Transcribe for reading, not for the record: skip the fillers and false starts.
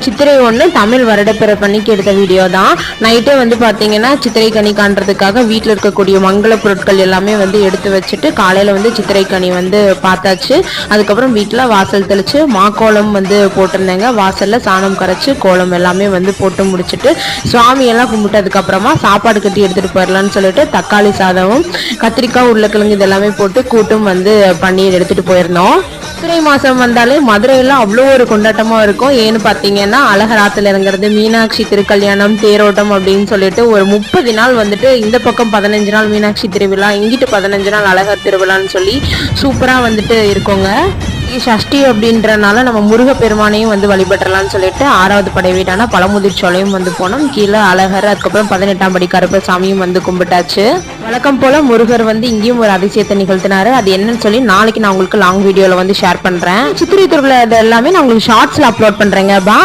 சித்திரை 1 தமிழ் வருடப்பிறப்பு அன்னைக்கு எடுத்த வீடியோ தான். நைட்டே வந்து பார்த்தீங்கன்னா சித்திரை கனி காண்றதுக்காக வீட்டில் இருக்கக்கூடிய மங்கள பொருட்கள் எல்லாமே வந்து எடுத்து வச்சுட்டு காலையில் வந்து சித்திரை கனி வந்து பார்த்தாச்சு. அதுக்கப்புறம் வீட்டில் வாசல் தெளித்து மாக்கோலம் வந்து போட்டிருந்தேங்க. வாசலில் சாணம் கரைச்சி கோலம் எல்லாமே வந்து போட்டு முடிச்சுட்டு சுவாமியெல்லாம் கும்பிட்டதுக்கப்புறமா சாப்பாடு கட்டி எடுத்துகிட்டு போயிடலான்னு சொல்லிட்டு தக்காளி சாதமும் கத்திரிக்காய் உருளைக்கிழங்கு இதெல்லாமே போட்டு கூட்டும் வந்து பன்னீர் எடுத்துகிட்டு போயிருந்தோம். சித்திரை மாதம் வந்தாலே மதுரையில் அவ்வளோ ஒரு கொண்டாட்டமாக இருக்கும். ஏன்னு பார்த்தீங்கன்னா அழகர் ஆற்றுல இறங்குறது, மீனாட்சி திருக்கல்யாணம், தேரோட்டம் அப்படின்னு சொல்லிட்டு ஒரு 30 நாள் வந்துட்டு இந்த பக்கம் 15 நாள் மீனாட்சி திருவிழா, இங்கிட்டு 15 நாள் அழகர் திருவிழான்னு சொல்லி சூப்பராக வந்துட்டு இருக்கோங்க. சஷ்டி அப்படின்றனால நம்ம முருகப்பெருமானையும் வந்து வழிபட்டுறலாம்னு சொல்லிட்டு 6வது படை வீடான பழமுதிர் சோலையும் வந்து போனோம். கீழே அழகர், அதுக்கப்புறம் 18ஆம் படி கருப்பசாமியும் வந்து கும்பிட்டாச்சு. வழக்கம் போல முருகர் வந்து இங்கேயும் ஒரு அதிசயத்தை நிகழ்த்தினாரு. அது என்னன்னு சொல்லி நாளைக்கு நான் உங்களுக்கு லாங் வீடியோல வந்து ஷேர் பண்றேன். சித்திரை திருவிழா எல்லாமே நான் உங்களுக்கு ஷார்ட்ஸ்ல அப்லோட் பண்றேங்க.